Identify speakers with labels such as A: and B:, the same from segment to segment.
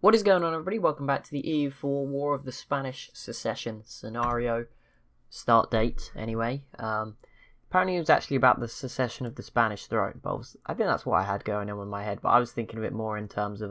A: What is going on, everybody? Welcome back to the EU4 War of the Spanish Succession scenario. Start date, anyway. Apparently it was actually about the secession of the Spanish throne, but I think that's what I had going on in my head, but I was thinking of it more in terms of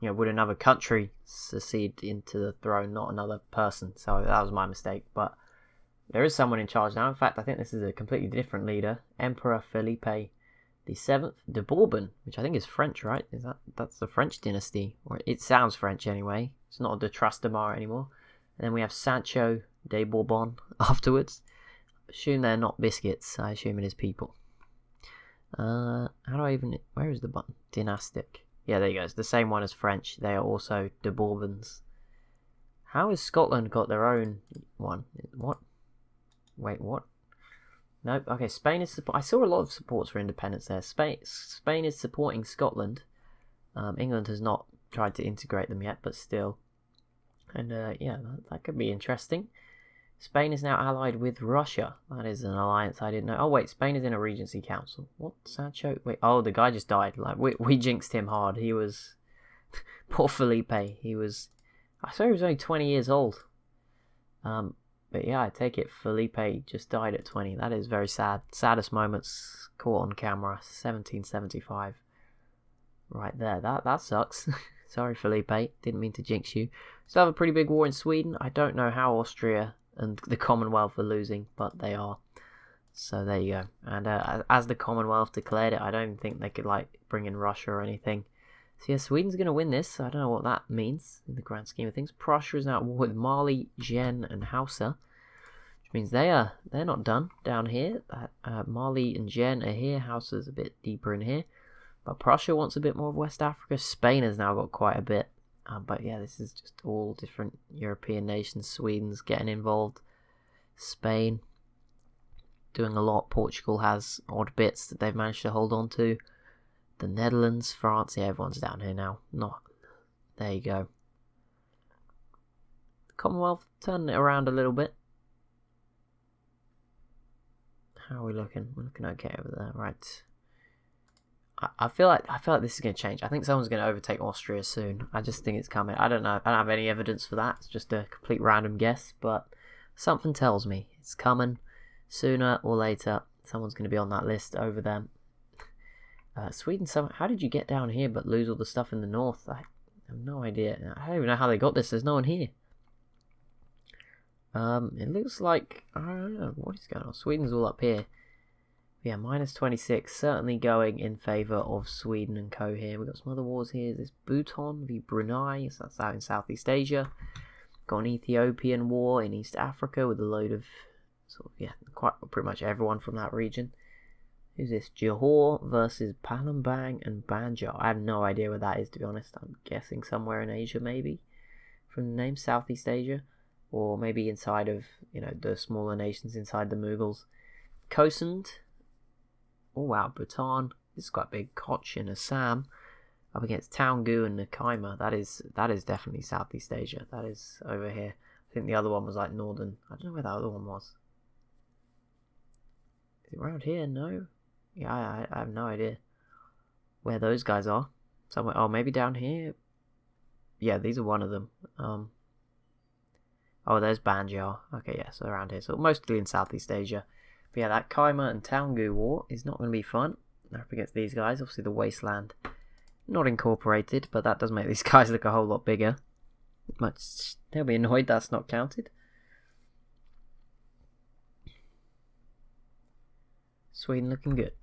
A: would another country secede into the throne, not another person, so that was my mistake, but there is someone in charge now. In fact, I think this is a completely different leader, Emperor Felipe the 7th de Bourbon, which I think is French, right? That's the French dynasty, or it sounds French anyway. It's not de Trastamare anymore. And then we have Sancho de Bourbon afterwards. Assume they're not biscuits. I assume it is people. How do I even? Where is the button? Dynastic. Yeah, there you go. It's the same one as French. They are also de Bourbons. How has Scotland got their own one? What? Wait, what? Nope. Okay, Spain is I saw a lot of supports for independence there. Spain is supporting Scotland. England has not tried to integrate them yet, but still. And yeah, that could be interesting. Spain is now allied with Russia. That is an alliance I didn't know. Oh wait, Spain is in a regency council. What? Sancho? Wait. Oh, the guy just died. Like we jinxed him hard. He was poor Felipe. He was. I saw he was only 20 years old. But yeah, I take it Felipe just died at 20. That is very sad. Saddest moments caught on camera. 1775. Right there. That sucks. Sorry, Felipe. Didn't mean to jinx you. Still have a pretty big war in Sweden. I don't know how Austria and the Commonwealth are losing, but they are. So there you go. And as the Commonwealth declared it, I don't think they could bring in Russia or anything. So yeah, Sweden's going to win this. I don't know what that means in the grand scheme of things. Prussia is now at war with Mali, Gen, and Hausa, which means they're not done down here. Mali and Gen are here. Hausa's a bit deeper in here. But Prussia wants a bit more of West Africa. Spain has now got quite a bit. But yeah, this is just all different European nations. Sweden's getting involved. Spain doing a lot. Portugal has odd bits that they've managed to hold on to. The Netherlands, France, yeah, everyone's down here now. There you go. The Commonwealth, turning it around a little bit. How are we looking? We're looking okay over there, right? I feel like this is going to change. I think someone's going to overtake Austria soon. I just think it's coming. I don't know. I don't have any evidence for that. It's just a complete random guess, but something tells me it's coming sooner or later. Someone's going to be on that list over them. Sweden, how did you get down here but lose all the stuff in the north? I have no idea. I don't even know how they got this. There's no one here. It looks like, I don't know, what is going on? Sweden's all up here. Yeah, minus 26, certainly going in favour of Sweden and co here. We've got some other wars here. There's Bhutan v Brunei, so that's out in Southeast Asia. Got an Ethiopian war in East Africa with a load of, pretty much everyone from that region. Who's this? Johor versus Palembang and Banjar. I have no idea where that is, to be honest. I'm guessing somewhere in Asia, maybe. From the name, Southeast Asia. Or maybe inside of, the smaller nations inside the Mughals. Khorsand. Oh, wow. Bhutan. This is quite big. Koch in Assam. Up against Taungoo and Nakaima. That is definitely Southeast Asia. That is over here. I think the other one was northern. I don't know where that other one was. Is it around here? No. Yeah, I have no idea where those guys are. Somewhere. Oh, maybe down here. Yeah, these are one of them. Oh, there's Banjar. Okay, yeah, so around here. So mostly in Southeast Asia. But yeah, that Kaima and Taungoo war is not going to be fun. Up against these guys. Obviously, the wasteland not incorporated, but that does make these guys look a whole lot bigger. They'll be annoyed that's not counted. Sweden looking good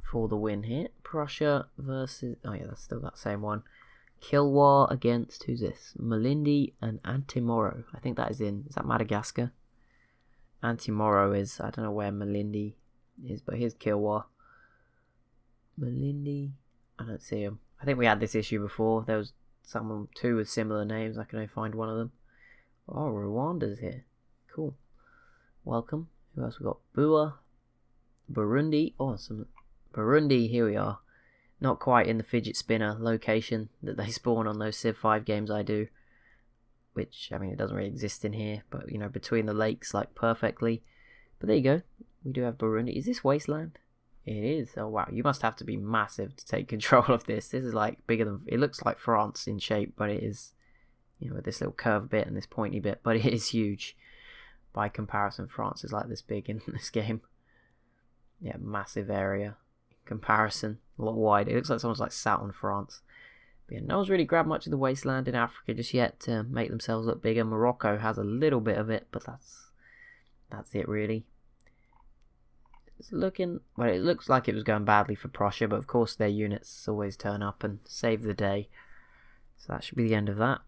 A: for the win here. Prussia versus... Oh yeah, that's still that same one. Kilwa against... Who's this? Malindi and Antimoro. I think that is in... Is that Madagascar? Antimoro is... I don't know where Malindi is, but here's Kilwa. Malindi... I don't see him. I think we had this issue before. There was two with similar names. I can only find one of them. Oh, Rwanda's here. Cool. Welcome. Who else we got? Bua. Burundi. Awesome. Burundi, here we are. Not quite in the fidget spinner location that they spawn on those Civ 5 games I do. Which, I mean, it doesn't really exist in here. But, between the lakes, perfectly. But there you go. We do have Burundi. Is this Wasteland? It is. Oh wow, you must have to be massive to take control of this. This is like bigger than, it looks like France in shape, but it is, you know, with this little curved bit and this pointy bit, but it is huge. By comparison, France is like this big in this game. Yeah, massive area in comparison, a lot wide. It looks like someone's like sat on France. But yeah, no one's really grabbed much of the wasteland in Africa just yet to make themselves look bigger. Morocco has a little bit of it, but that's it really. It's looking, well, it looks like it was going badly for Prussia, but of course their units always turn up and save the day. So that should be the end of that.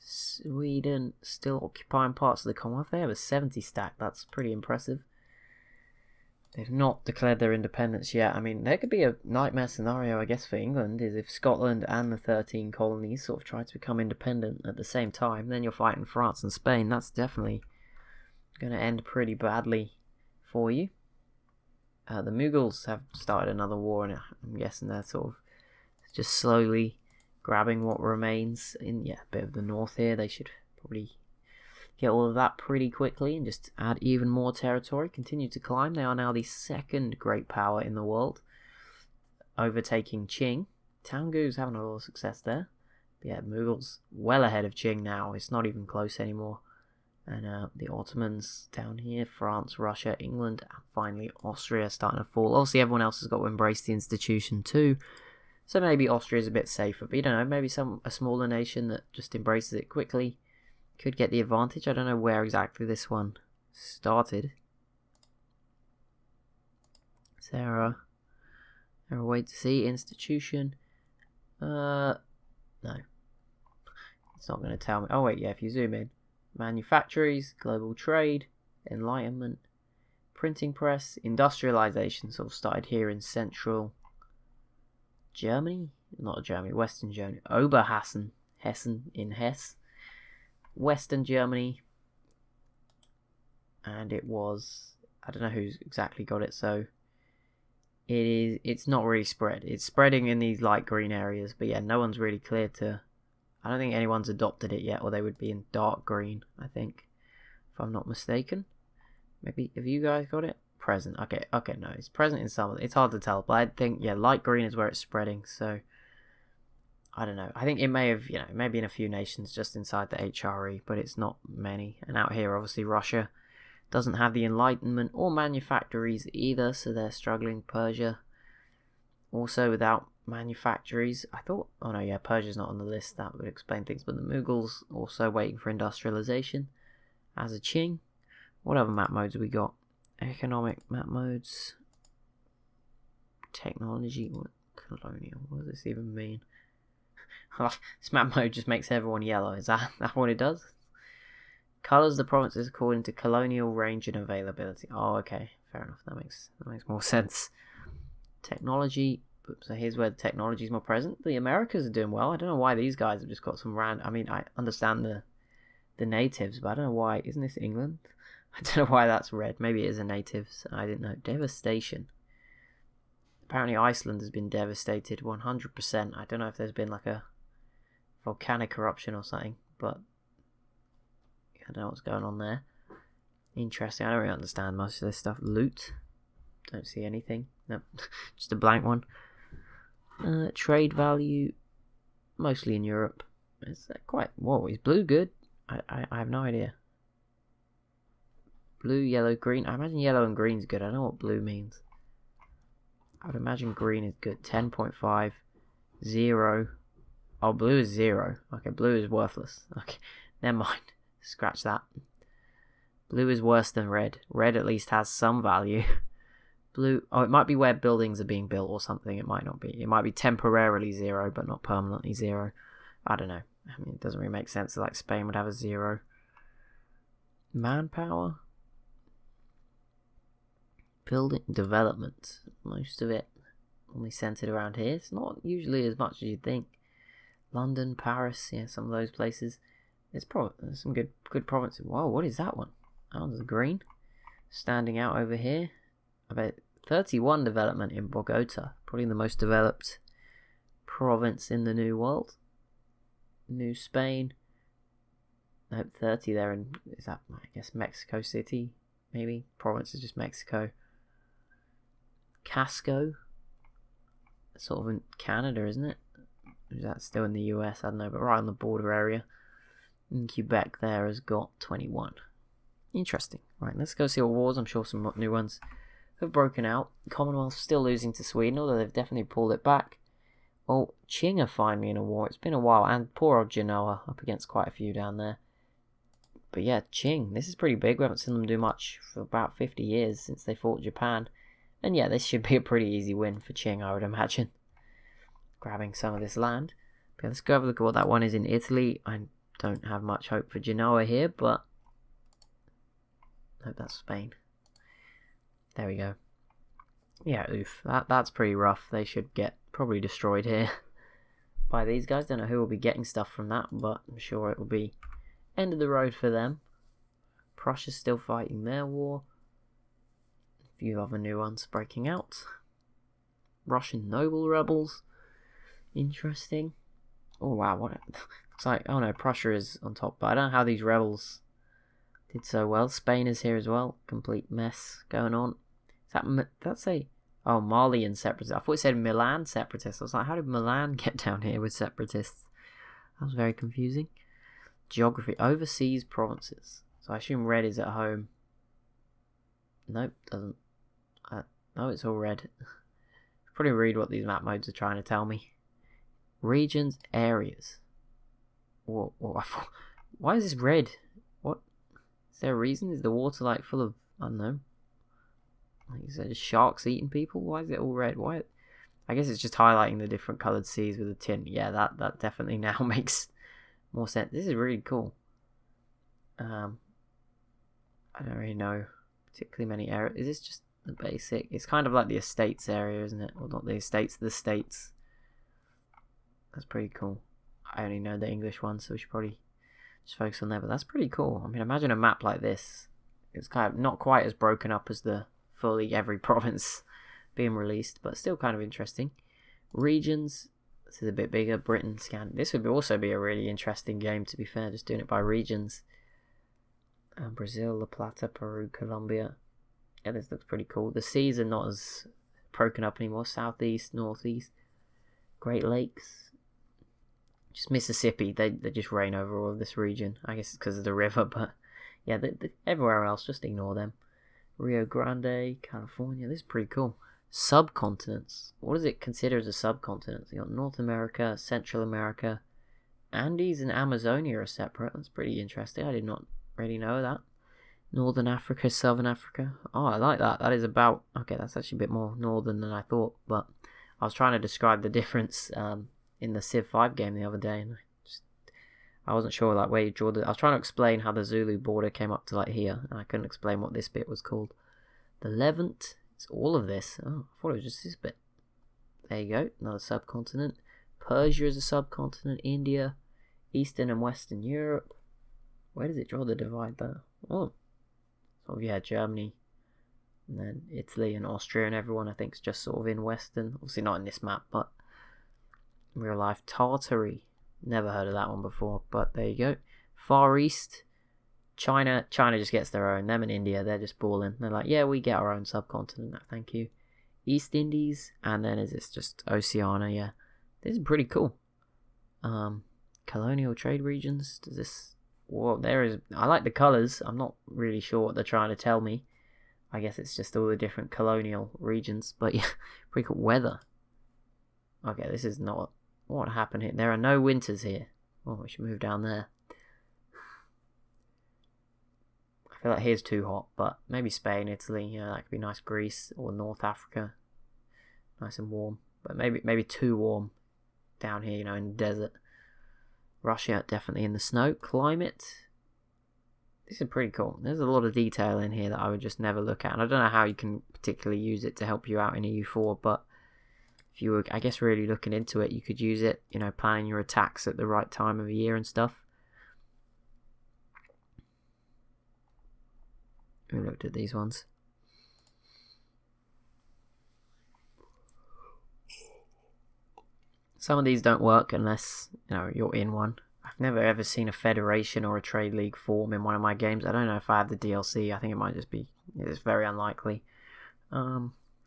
A: Sweden still occupying parts of the Commonwealth. They have a 70 stack. That's pretty impressive. They've not declared their independence yet. I mean, there could be a nightmare scenario, I guess, for England, is if Scotland and the 13 colonies sort of try to become independent at the same time. Then you're fighting France and Spain. That's definitely going to end pretty badly for you. The Mughals have started another war, and I'm guessing they're sort of just slowly grabbing what remains in, yeah, a bit of the north here. They should probably get all of that pretty quickly and just add even more territory. Continue to climb. They are now the second great power in the world, overtaking Qing. Toungoo's having a lot of success there. But yeah, Mughals well ahead of Qing now. It's not even close anymore. And the Ottomans down here, France, Russia, England, and finally Austria starting to fall. Obviously everyone else has got to embrace the institution too. So maybe Austria is a bit safer, but you don't know, maybe a smaller nation that just embraces it quickly could get the advantage. I don't know where exactly this one started. Is there a way to see institution? No. It's not going to tell me. Oh wait, yeah, if you zoom in. Manufactories, global trade, enlightenment, printing press, industrialization sort of started here in central Germany, not Germany, Western Germany, Oberhessen, Hessen in Hesse, Western Germany, and it was, I don't know who's exactly got it, so it's not really spread. It's spreading in these light green areas, but yeah, no one's really clear to, I don't think anyone's adopted it yet, or they would be in dark green, I think, if I'm not mistaken. Maybe, have you guys got it? Present. Okay, no, it's present in some of it. It's hard to tell, but I think, yeah, light green is where it's spreading, so I don't know. I think it may have, you know, maybe in a few nations just inside the HRE, but it's not many. And out here, obviously, Russia doesn't have the Enlightenment or manufactories either, so they're struggling. Persia also without manufactories. I thought, oh no, yeah, Persia's not on the list. That would explain things. But the Mughals also waiting for industrialization, as a Qing. What other map modes have we got? Economic map modes, technology, what, colonial, what does this even mean? This map mode just makes everyone yellow, is that what it does? Colours the provinces according to colonial range and availability. Oh, okay, fair enough, that makes more sense. Technology, so here's where the technology is more present. The Americas are doing well. I don't know why these guys have just got some random, I mean, I understand the natives, but I don't know why, isn't this England? I don't know why that's red. Maybe it is a natives. I didn't know. Devastation. Apparently Iceland has been devastated 100%. I don't know if there's been like a volcanic eruption or something, but I don't know what's going on there. Interesting. I don't really understand most of this stuff. Loot. Don't see anything. Nope. Just a blank one. Trade value. Mostly in Europe. It's quite... Whoa, is blue good? I have no idea. Blue, yellow, green. I imagine yellow and green's good. I don't know what blue means. I would imagine green is good. 10.5. 0. Oh, blue is 0. Okay, blue is worthless. Okay, never mind. Scratch that. Blue is worse than red. Red at least has some value. Blue... Oh, it might be where buildings are being built or something. It might not be. It might be temporarily 0, but not permanently 0. I don't know. I mean, it doesn't really make sense. Like Spain would have a 0. Manpower... Building development, most of it only centered around here. It's not usually as much as you'd think. London, Paris, yeah, some of those places. There's some good provinces. Whoa, what is that one? That one's green. Standing out over here. About 31 development in Bogota, probably the most developed province in the New World. New Spain. Nope, 30 there in, is that, I guess, Mexico City. maybe. Province is just Mexico. Casco. Sort of in Canada, isn't it? Is that still in the US? I don't know, but right on the border area. And Quebec there has got 21. Interesting. Right, let's go see what wars. I'm sure some new ones have broken out. Commonwealth still losing to Sweden, although they've definitely pulled it back. Oh, Qing are finally in a war. It's been a while, and poor old Genoa up against quite a few down there. But yeah, Qing, this is pretty big. We haven't seen them do much for about 50 years since they fought Japan. And yeah, this should be a pretty easy win for Qing, I would imagine. Grabbing some of this land. But let's go have a look at what that one is in Italy. I don't have much hope for Genoa here, but nope, that's Spain. There we go. Yeah, oof. That's pretty rough. They should get probably destroyed here by these guys. Don't know who will be getting stuff from that, but I'm sure it will be end of the road for them. Prussia's still fighting their war. A few other new ones breaking out. Russian noble rebels. Interesting. Oh wow, what looks like, oh no, Prussia is on top, but I don't know how these rebels did so well. Spain is here as well. Complete mess going on. Is that's a, oh, Malian separatists. I thought it said Milan separatists. I was like, how did Milan get down here with separatists? That was very confusing. Geography, overseas provinces. So I assume red is at home. Nope, doesn't. No, it's all red. Probably read what these map modes are trying to tell me. Regions, areas. Whoa, why is this red? What? Is there a reason? Is the water like full of, I don't know, like is there just sharks eating people? Why is it all red? Why? I guess it's just highlighting the different coloured seas with a tint. Yeah, that definitely now makes more sense. This is really cool. I don't really know particularly many areas. Is this just the basic? It's kind of like the estates area, isn't it? Well, not the estates, the states. That's pretty cool. I only know the English one, so we should probably just focus on that. But that's pretty cool. I mean, imagine a map like this. It's kind of not quite as broken up as the fully every province being released, but still kind of interesting. Regions. This is a bit bigger. Britain, Scandinavia. This would also be a really interesting game, to be fair, just doing it by regions. Brazil, La Plata, Peru, Colombia. Yeah, this looks pretty cool. The seas are not as broken up anymore. Southeast, northeast, Great Lakes. Just Mississippi, they just reign over all of this region. I guess it's because of the river, but yeah, everywhere else, just ignore them. Rio Grande, California, this is pretty cool. Subcontinents. What is it considered as a subcontinent? You got North America, Central America, Andes and Amazonia are separate. That's pretty interesting. I did not really know that. Northern Africa, Southern Africa. Oh, I like that. That is about, okay, that's actually a bit more northern than I thought, but I was trying to describe the difference in the Civ 5 game the other day, and I wasn't sure like where you draw the. I was trying to explain how the Zulu border came up to like here, and I couldn't explain what this bit was called. The Levant, it's all of this. Oh, I thought it was just this bit. There you go, another subcontinent. Persia is a subcontinent. India, Eastern and Western Europe. Where does it draw the divide there? Oh, sort of yeah, Germany, and then Italy and Austria, and everyone I think is just sort of in Western. Obviously not in this map, but in real life. Tartary. Never heard of that one before, but there you go. Far East. China just gets their own. Them and India, they're just balling. They're like, yeah, we get our own subcontinent. Thank you. East Indies, and then is this just Oceania? Yeah, this is pretty cool. Colonial trade regions. Does this? Whoa, there is. I like the colours. I'm not really sure what they're trying to tell me. I guess it's just all the different colonial regions, but yeah, pretty cool. Weather. Okay, this is not what happened here. There are no winters here. Oh, we should move down there. I feel like here's too hot, but maybe Spain, Italy, you know, that could be nice. Greece or North Africa, nice and warm, but maybe too warm down here, you know, in the desert. Russia, definitely in the snow. Climate. This is pretty cool. There's a lot of detail in here that I would just never look at, and I don't know how you can particularly use it to help you out in EU4, but if you were, I guess, really looking into it, you could use it, you know, planning your attacks at the right time of the year and stuff. We looked at these ones. Some of these don't work unless, you know, you're in one. never ever seen a federation or a trade league form in one of my games. I don't know if I have the DLC. I think it might just be. It's very unlikely.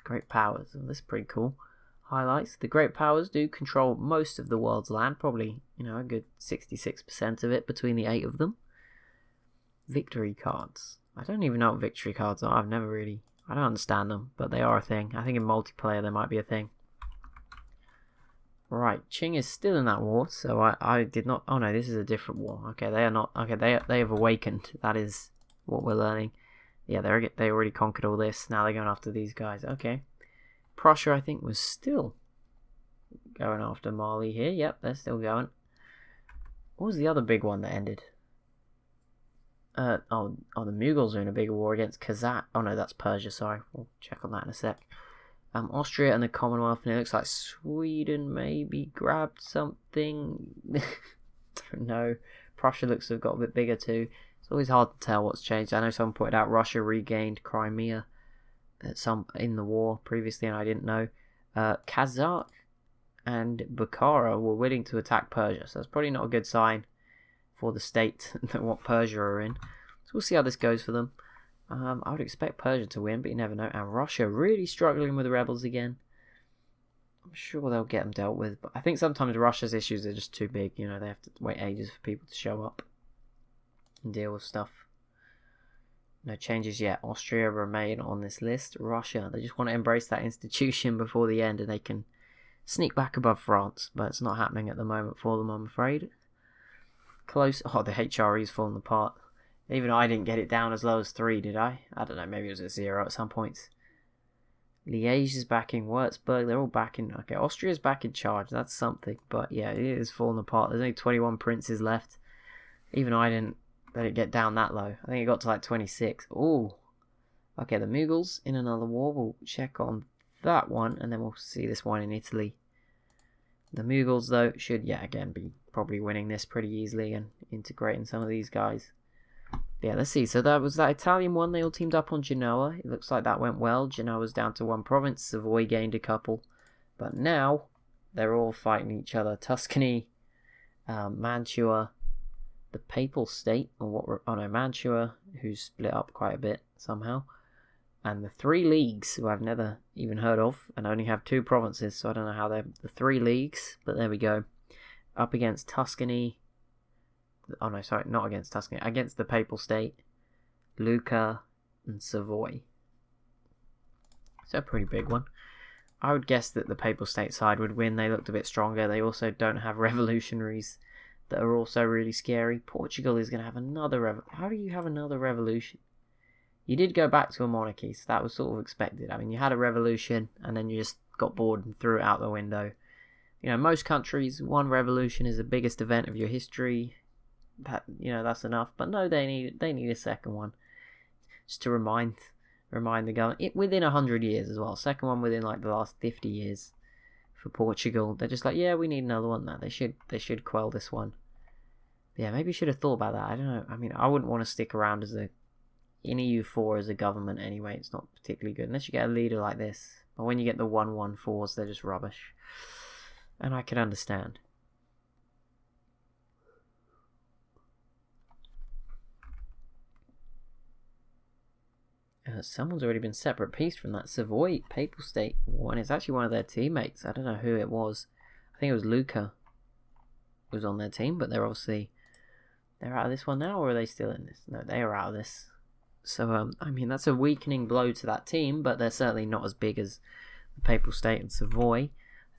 A: Great powers. Oh, this is pretty cool. Highlights. The great powers do control most of the world's land. Probably, a good 66% of it between the 8 of them. Victory cards. I don't even know what victory cards are. I don't understand them, but they are a thing. I think in multiplayer they might be a thing. Right, Qing is still in that war, so I did not... Oh no, this is a different war. Okay, they are not... Okay, they have awakened. That is what we're learning. Yeah, they already conquered all this. Now they're going after these guys. Okay. Prussia, I think, was still going after Mali here. Yep, they're still going. What was the other big one that ended? The Mughals are in a big war against Kazakh. Oh no, that's Persia, sorry. We'll check on that in a sec. Austria and the Commonwealth, and it looks like Sweden maybe grabbed something. Don't know. Prussia looks to have got a bit bigger too. It's always hard to tell what's changed. I know someone pointed out Russia regained Crimea in the war previously, and I didn't know. Kazakh and Bukhara were willing to attack Persia, so that's probably not a good sign for the state that what Persia are in. So we'll see how this goes for them. I would expect Persia to win, but you never know. And Russia really struggling with the rebels again. I'm sure they'll get them dealt with, but I think sometimes Russia's issues are just too big. They have to wait ages for people to show up and deal with stuff. No changes yet. Austria remain on this list. Russia, they just want to embrace that institution before the end, and they can sneak back above France, but it's not happening at the moment for them, I'm afraid. Close. Oh, the HRE's fallen apart. Even I didn't get it down as low as 3, did I? I don't know, maybe it was at 0 at some points. Liège is back in Würzburg, they're all back in... Okay, Austria's back in charge, that's something. But yeah, it is falling apart. There's only 21 princes left. Even I didn't let it get down that low. I think it got to like 26. Ooh. Okay, the Mughals in another war. We'll check on that one, and then we'll see this one in Italy. The Mughals, though, should, again, be probably winning this pretty easily and integrating some of these guys. Yeah, let's see. So that was that Italian one. They all teamed up on Genoa. It looks like that went well. Genoa's down to 1 province. Savoy gained a couple. But now, they're all fighting each other. Tuscany, Mantua, the Papal State, Mantua, who's split up quite a bit somehow. And the 3 leagues, who I've never even heard of, and only have 2 provinces, so I don't know how they're the 3 leagues, but there we go. Up against Tuscany. Oh no, sorry, not against Tuscany. Against the Papal State, Lucca, and Savoy. So a pretty big one. I would guess that the Papal State side would win. They looked a bit stronger. They also don't have revolutionaries that are also really scary. Portugal is going to have another How do you have another revolution? You did go back to a monarchy, so that was sort of expected. I mean, you had a revolution, and then you just got bored and threw it out the window. Most countries, 1 revolution is the biggest event of your history. That's enough. But no, they need a second one, just to remind the government. Within 100 years as well. Second one within like the last 50 years for Portugal. They're just like, yeah, we need another one. Now they should quell this one. Yeah, maybe you should have thought about that. I don't know. I mean, I wouldn't want to stick around in EU4 as a government anyway. It's not particularly good unless you get a leader like this. But when you get the 114s, they're just rubbish. And I can understand. Someone's already been separate peace from that Savoy Papal State war, and it's actually one of their teammates. I don't know who it was. I think it was Lucca who was on their team, but they're out of this one now, or are they still in this? No, they are out of this. So, I mean, that's a weakening blow to that team, but they're certainly not as big as the Papal State and Savoy.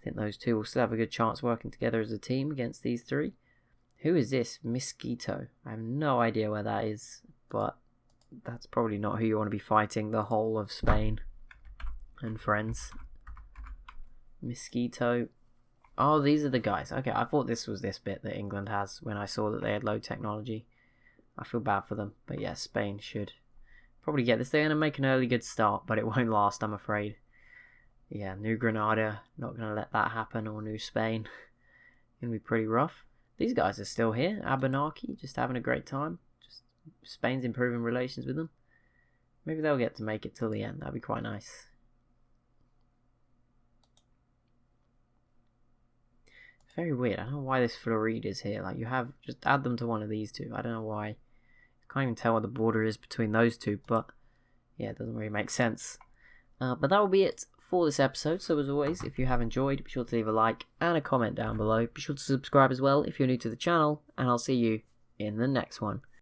A: I think those 2 will still have a good chance working together as a team against these 3. Who is this? Mosquito. I have no idea where that is, but that's probably not who you want to be fighting the whole of Spain and friends. Mosquito. Oh, these are the guys. Okay, I thought this was this bit that England has when I saw that they had low technology. I feel bad for them. But yeah, Spain should probably get this. They're going to make an early good start, but it won't last, I'm afraid. Yeah, New Granada, not going to let that happen, or New Spain. Going to be pretty rough. These guys are still here. Abenaki, just having a great time. Spain's improving relations with them. Maybe they'll get to make it till the end. That'd be quite nice. It's very weird. I don't know why this Floride is here. Like, you have, just add them to one of these two. I don't know why. I can't even tell what the border is between those two, but yeah, it doesn't really make sense. But that will be it for this episode. So as always, if you have enjoyed, be sure to leave a like and a comment down below. Be sure to subscribe as well if you're new to the channel, and I'll see you in the next one.